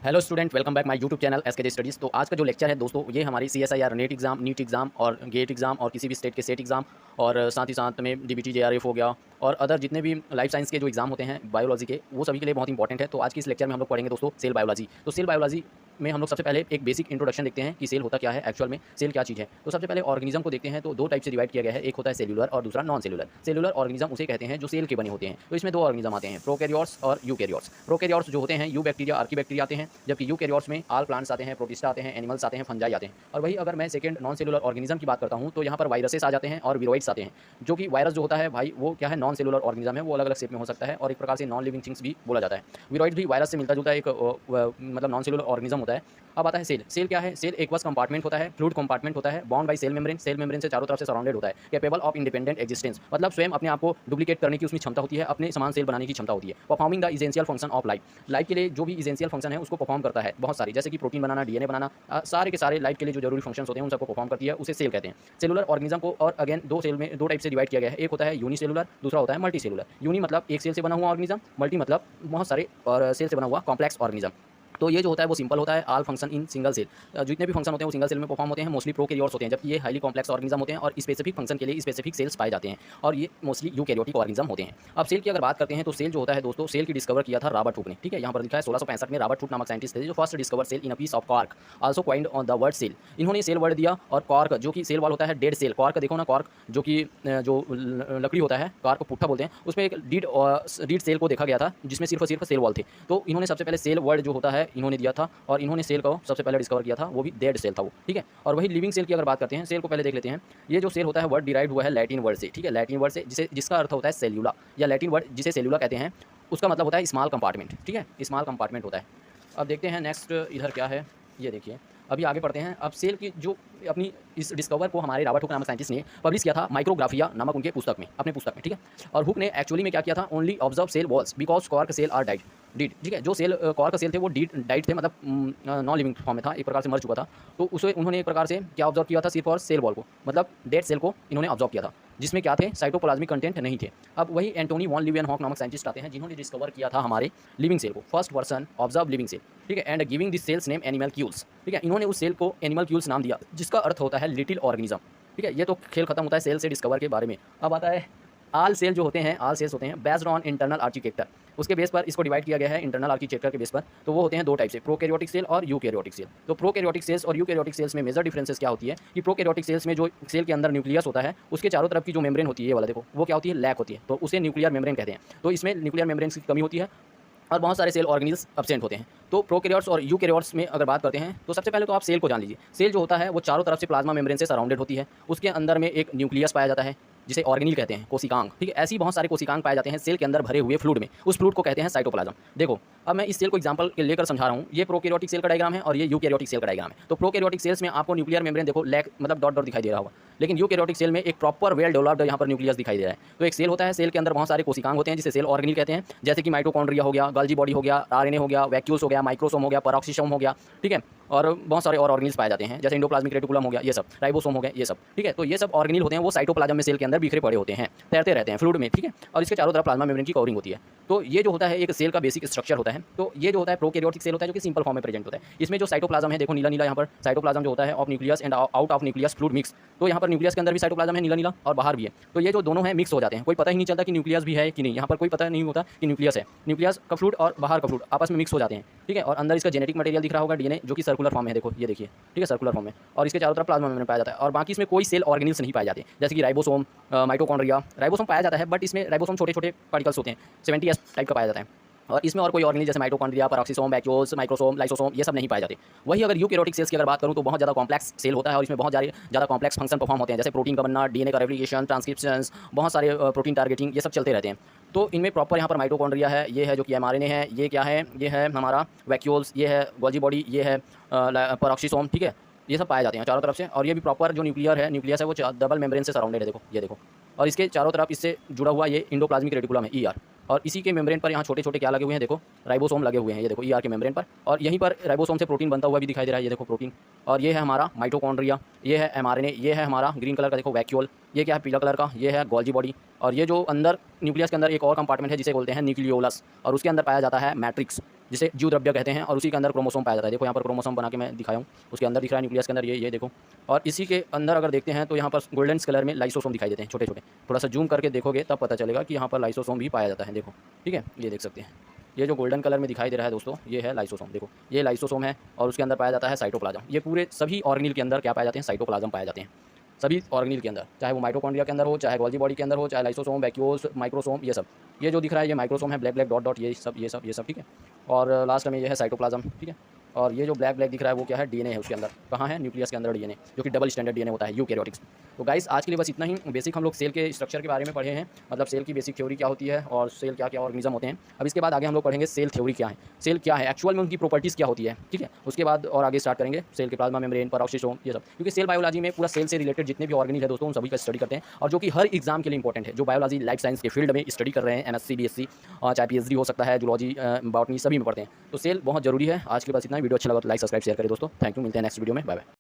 Hello student, welcome back my YouTube channel SK studies. तो आज का जो लेक्चर है दोस्तों, ये हमारी CSIR NET exam, NEET exam और गेट एग्जाम और किसी भी स्टेट के सेट एग्जाम और साथ ही साथ में डीबीटी जेआरएफ हो गया और अदर जितने भी लाइफ साइंस के जो एग्जाम होते हैं बायोलॉजी के, वो सभी के लिए बहुत इंपॉर्टेंट है। तो आज की इस लेक्चर में हम लोग पढ़ेंगे दोस्तों सेल बायोलॉजी। तो सेल बायोलॉजी में हम लोग सबसे पहले एक बेसिक इंट्रोडक्शन देखते हैं कि सेल होता क्या है, एक्चुअल में सेल क्या चीज़ है। तो सबसे पहले ऑर्गेनिज्म को देखते हैं। तो दो टाइप से डिवाइड किया गया है, एक होता है सेल्यूलर और दूसरा नॉन सेल्यूलर। सेल्यूलर ऑर्गेनिज्म उसे कहते हैं जो सेल के बने होते हैं। तो इसमें दो ऑर्गेनिज्म आते हैं, प्रोकैरियोट्स और यूकैरियोट्स। प्रोकैरियोट्स जो होते हैं यू बैक्टीरिया, आर्की बैक्टीरिया आते हैं, जबकि यूकैरियोट्स में आल प्लांट्स आते हैं, प्रोटिस्टा आते हैं, एनिमल्स आते हैं, फंजाई आते हैं। और वही अगर मैं सेकंड नॉन सेलुलर ऑर्गेनिज्म की बात करता हूँ तो यहाँ पर वायरसेस आ जाते हैं और विरोइड्स आते हैं। जो कि वायरस जो होता है भाई वो क्या है, नॉन सेलुलर ऑर्गेनिज्म है, वो अलग अलग शेप में हो सकता है और एक प्रकार से नॉन लिविंग थिंग्स भी बोला जाता है। विरोइड भी वायरस से मिलता जुलता एक मतलब नॉन सेलुलर ऑर्गेनिज्म होता है। अब आता है सेल। सेल क्या है? सेल एक बस कंपार्टमेंट होता है, फ्लूइड कंपार्टमेंट होता है, bound by cell membrane. Cell membrane से चारों तरफ से सराउंडेड होता है, कैपेबल ऑफ इंडिपेंडेंट एग्जिस्टेंस, मतलब स्वयं अपने आप को डुप्लीकेट करने की उसमें क्षमता होती है, अपने समान सेल बनाने की क्षमता होती है। Performing the essential function of life. Life के लिए जो भी इसेंशियल फंक्शन है उसको परफॉर्म करता है बहुत सारी, जैसे कि प्रोटीन बनाना, डीएनए बनाना, सारे के सारे लाइफ के लिए जो जरूरी फंक्शंस होते हैं उन सबको परफॉर्म करती है, उसे सेल कहते हैं। सेलुलर ऑर्गेनिज्म को और अगेन दो सेल में दो टाइप से डिवाइड किया गया है, एक होता है यूनिसेलुलर, दूसरा होता है मल्टीसेलुलर। यूनि मतलब एक सेल से बना हुआ ऑर्गेनिज्म, मल्टी मतलब बहुत सारे और सेल से बना हुआ कॉम्प्लेक्स ऑर्गेनिज्म। तो ये जो होता है वो सिंपल होता है, all function in single cell. जितने भी फंक्शन होते हैं वो सिंगल सेल में परफॉर्म होते हैं, मोस्टली प्रोकैरियोट्स होते हैं, जबकि ये हाईली कॉम्प्लेक्स ऑर्गेनिज्म होते हैं और स्पेसिफिक फंक्शन के लिए स्पेसिफिक सेल्स पाए जाते हैं और ये मोस्टली यूकैरियोटिक ऑर्गेनिज्म होते हैं। अब सेल की अगर बात करते हैं तो सेल जो होता है दोस्तों, सेल की डिस्कवर किया था रॉबर्ट हुक ने। ठीक है, यहाँ पर लिखा है 1665 में रॉबर्ट हुक नामक साइंटिस्ट थे जो first discover cell in a piece of cork, also coined on the word cell. इन्होंने सेल वर्ड दिया और कॉर्क जो कि सेल वाल होता है, डेड सेल। कॉर्क देखो ना, कॉर्क जो कि जो लकड़ी होता है, कॉर्क पुट्ठा बोलते हैं, उसमें एक डीड सेल को देखा गया था जिसमें सिर्फ और सिर्फ सेल वॉल थे। तो इन्होंने सबसे पहले सेल वर्ड जो होता है इन्होंने दिया था और इन्होंने सेल को सबसे पहले डिस्कवर किया था, वो भी डेड सेल था वो। ठीक है, और वही लिविंग सेल की अगर बात करते हैं, सेल को पहले देख लेते हैं। ये जो सेल होता है वर्ड डिराइव हुआ है लैटिन वर्ड से। ठीक है, लैटिन वर्ड से जिसका अर्थ होता है सेल्यूला, या लैटिन वर्ड जिसे सेल्यूला कहते हैं उसका मतलब होता है स्मॉल कंपार्टमेंट। ठीक है, स्मॉल कंपार्टमेंट होता है। अब देखते हैं नेक्स्ट इधर क्या है, ये देखिए अभी आगे पढ़ते हैं। अब सेल की जो अपनी इस डिस्कवर को हमारे रॉबर्ट हुक नामक साइंटिस्ट ने पब्लिश किया था माइक्रोग्राफिया नामक उनके पुस्तक में, अपने पुस्तक में। ठीक है, और हुक ने एक्चुअली में क्या किया था, only observe cell walls because cork cell are died deed. ठीक है, जो सेल कॉर्क सेल थे वो डाइड थे, मतलब नॉन लिविंग फॉर्म में था, एक प्रकार से मर चुका था। तो उसे उन्होंने एक प्रकार से क्या ऑब्जर्व किया था, सिर्फ और सेल वॉल को, मतलब डेड सेल को इन्होंने ऑब्जर्व किया था, जिसमें क्या थे, साइटोप्लाज्मिक कंटेंट नहीं थे। अब वही एंटोनी वॉन लीवेनहॉक नामक साइंटिस्ट आते हैं जिन्होंने डिस्कवर किया था हमारे लिविंग सेल को, first person observe living cell. ठीक है, and giving this cells name animalcules. ठीक है, इन्होंने उस सेल को एनिमल क्यूल्स नाम दिया जिसका अर्थ होता है लिटिल ऑर्गेनिज्म। ठीक है, ये तो खेल खत्म होता है सेल से डिस्कवर के बारे में। अब आता है आल सेल जो होते हैं, आल सेल्स होते हैं बेस्ड ऑन इंटरनल आर्किटेक्चर। उसके बेस पर इसको डिवाइड किया गया है इंटरनल आर्किटेक्चर के बेस पर। तो वो होते हैं दो टाइप से, प्रोकैरियोटिक सेल और यूकैरियोटिक सेल। तो प्रोकैरियोटिक सेल्स और यूकैरियोटिक सेल्स में मेजर डिफरेंसेस क्या होती है कि प्रोकैरियोटिक सेल्स में जो सेल के अंदर न्यूक्लियस होता है उसके चारों तरफ की जो मेम्ब्रेन होती है, ये वाला देखो, वो क्या होती है, लैक होती है, तो उसे न्यूक्लियर मेम्ब्रेन कहते हैं। तो इसमें न्यूक्लियर मेम्ब्रेन की कमी होती है और बहुत सारे सेल ऑर्गेनिल्स एब्सेंट होते हैं। तो प्रोकैरियोट्स और यूकैरियोट्स में अगर बात करते हैं तो सबसे पहले तो आप सेल को जान लीजिए। सेल जो होता है वो चारों तरफ से प्लाज्मा मेम्ब्रेन से सराउंडेड होती है, उसके अंदर में एक न्यूक्लियस पाया जाता है जिसे ऑर्गेनिल कहते हैं, कोशिकांग। ठीक है, ऐसी बहुत सारे कोशिकांग पाए जाते हैं सेल के अंदर भरे हुए फ्लूइड में, उस फ्लूइड को कहते हैं साइटोप्लाज्म। देखो अब मैं इस सेल को एग्जांपल के लेकर समझा रहा हूँ। ये प्रोकैरियोटिक सेल का डायग्राम है और ये यूकैरियोटिक सेल का डायग्राम है। तो प्रोकैरियोटिक सेल्स में आपको न्यूक्लियर मेम्ब्रेन देखो लैक मतलब डॉट डॉट दिखाई दे रहा होगा, लेकिन यूकैरियोटिक सेल में एक प्रॉपर वेल डेवलप्ड यहाँ पर न्यूक्लियस दिखाई दे रहा है। तो एक सेल होता है, सेल के अंदर बहुत सारे कोशिकांग होते हैं जिसे सेल ऑर्गेनिल कहते हैं, जैसे कि माइटोकॉन्ड्रिया हो गया, गोल्जी बॉडी हो गया, आरएनए हो गया, वैक्यूल्स हो गया, माइक्रोसोम हो गया, पेरोक्सिसोम हो गया। ठीक है, और बहुत सारे और ऑर्गेनिल्स पाए जाते हैं जैसे इंडोप्लाज्मिक रेटिकुलम हो गया, ये सब राइबोसोम हो गया, ये सब। ठीक है, तो ये सब ऑर्गेनिल होते हैं, वो साइटोप्लाज्म में सेल के अंदर बिखरे पड़े होते हैं, तैरते रहते हैं फ्लूइड में। ठीक है, और इसके चारों तरफ प्लाज्मा मेम्ब्रेन की कवरिंग होती है। तो ये जो होता है एक सेल का बेसिक स्ट्रक्चर होता है। तो ये जो होता है प्रोकैरियोटिक सेल होता है जो कि सिंपल फॉर्म में प्रेजेंट होता है। इसमें जो साइटोप्लाज्म है देखो नीला नीला, यहाँ पर साइटोप्लाज्म जो होता है of nucleus and out of nucleus fluid mix. तो यहाँ पर न्यूक्लियस के अंदर भी साइटोप्लाज्म है नीला नीला और बाहर भी है। तो ये जो दोनों है मिक्स हो जाते हैं, कोई पता ही नहीं चलता कि न्यूक्लियस भी है कि नहीं, यहाँ पर कोई पता नहीं होता कि न्यूक्लियस है। न्यूक्लियस का फ्लूइड और बाहर का फ्लूइड आपस में मिक्स हो जाते हैं। ठीक है, और अंदर इसका जेनेटिक मटेरियल दिख रहा होगा, डीएनए, जो कि सर्कुलर फॉर्म में है, देखो ये देखिए। ठीक है, सर्कुलर फॉर्म में, और इसके चारों तरफ प्लाज्मा मेम्ब्रेन पाया जाता है। और बाकी इसमें कोई सेल ऑर्गेनिल्स नहीं पाए जाते, जैसे कि राइबोसोम, माइटोकॉन्ड्रिया। राइबोसोम पाया जाता है बट इसमें राइबोसोम छोटे छोटे पार्टिकल्स होते हैं, 70s टाइप का पाया जाता है। और इसमें और कोई ऑर्गेनिल जैसे mitochondria, peroxisome, vacuoles, microsome, lysosome, ये सब नहीं पाए जाते। वही अगर यूकैरियोटिक सेल्स की अगर बात करूँ तो बहुत ज़्यादा कॉम्प्लेक्स सेल होता है और इसमें बहुत ज़्यादा कॉम्प्लेक्स फंक्शन परफॉर्म होते हैं, जैसे प्रोटीन का बनना, डीएनए का रेप्लिकेशन, ट्रांसक्रिप्शंस, बहुत सारे प्रोटीन टारगेटिंग, ये सब चलते रहते हैं। तो इनमें प्रॉपर यहाँ पर माइटोकॉन्ड्रिया है, ये है जो कि एमआरएनए है, ये क्या है, ये है हमारा वैक्यूल्स, ये है गोल्जी बॉडी, ये है पेरोक्सिसोम। ठीक है, ये सब पाए जाते हैं चारों तरफ से। और ये भी प्रॉपर जो न्यूक्लियस है वो डबल मेम्ब्रेन से सराउंडेड है, देखो ये देखो। और इसके चारों तरफ इससे जुड़ा हुआ ये इंडोप्लाज्मिक रेटिकुलम है, ईआर। और इसी के मेम्ब्रेन पर यहाँ छोटे छोटे क्या लगे हुए हैं, देखो राइबोसोम लगे हुए हैं, ये देखो ईआर के मेम्ब्रेन पर। और यहीं पर राइबोसोम से प्रोटीन बनता हुआ भी दिखाई दे रहा है, ये देखो प्रोटीन। और ये है हमारा माइटोकॉन्ड्रिया, ये है एमआरएनए, ये है हमारा ग्रीन कलर का देखो वैक्यूल, ये क्या है पीला कलर का, ये है गोल्जी बॉडी। और ये जो अंदर न्यूक्लियस के अंदर एक और कंपार्टमेंट है जिसे बोलते हैं न्यूक्लियोलस, और उसके अंदर पाया जाता है मैट्रिक्स, जिसे जीवद्रव्य कहते हैं, और उसी के अंदर क्रोमोसोम पाया जाता है। देखो यहाँ पर क्रोमोसोम बना के मैं दिखाया हूँ, उसके अंदर दिख रहा है न्यूक्लियस के अंदर ये देखो। और इसी के अंदर अगर देखते हैं तो यहाँ पर गोल्डन कलर में लाइसोसोम दिखाई देते हैं, छोटे छोटे। थोड़ा सा जूम करके देखोगे तब पता चलेगा कि यहाँ पर लाइसोसोम भी पाया जाता है। देखो, ठीक है, ये देख सकते हैं, ये जो गोल्डन कलर में दिखाई दे रहा है दोस्तों, ये है लाइसोसोम। देखो, ये लाइसोसोम है और उसके अंदर पाया जाता है साइटोप्लाज्म। ये पूरे सभी ऑर्गेनिल के अंदर क्या पाए जाते हैं, साइटोप्लाज्म पाए जाते हैं, सभी ऑर्गेनिल के अंदर, चाहे वो माइटोकॉन्ड्रिया के अंदर हो, चाहे गोल्गी बॉडी के अंदर हो, चाहे लाइसोसोम, वैक्यूल्स, माइक्रोसोम, ये सब। ये जो दिख रहा है ये माइक्रोसोम है, ब्लैक ब्लैक डॉट डॉट, ये सब, ठीक है। और लास्ट में ये है साइटोप्लाज्म, ठीक है। और ये जो ब्लैक ब्लैक दिख रहा है वो क्या है, डीएनए है उसके अंदर। कहाँ है, न्यूक्लियस के अंदर डीएनए, जो कि डबल स्टैंडर्ड डीएनए होता है, यूकैरियोटिक्स। तो गाइस आज के लिए बस इतना ही बेसिक हम लोग सेल के स्ट्रक्चर के बारे में पढ़े हैं, मतलब सेल की बेसिक थ्योरी क्या होती है और सेल क्या क्या ऑर्गेनिज्म होते हैं। अब इसके बाद आगे हम लोग पढ़ेंगे सेल थ्योरी क्या है, सेल क्या है एक्चुअल में, उनकी प्रॉपर्टीज़ क्या होती है, ठीक है। उसके बाद और आगे स्टार्ट करेंगे सेल के प्लाज्मा मेम्ब्रेन, पेरोक्सिसोम, ये सब, क्योंकि सेल बायोलॉजी में पूरा सेल से रिलेटेड जितने भी ऑर्गेनिल है दोस्तों उन सभी का स्टडी करते हैं, और जो कि हर एग्जाम के लिए इंपॉर्टेंट है। जो बायोलॉजी लाइफ साइंस के फील्ड में स्टडी कर रहे हैं, एमएससी, बीएससी, चाहे पीएचडी हो सकता है, जूलॉजी, बॉटनी, सभी में पढ़ते हैं, तो सेल बहुत जरूरी है। आज के बाद इतना ही। वीडियो अच्छा लगा तो लाइक, सब्सक्राइब, शेयर करें दोस्तों। थैंक यू, मिलते हैं नेक्स्ट वीडियो में, बाय बाय।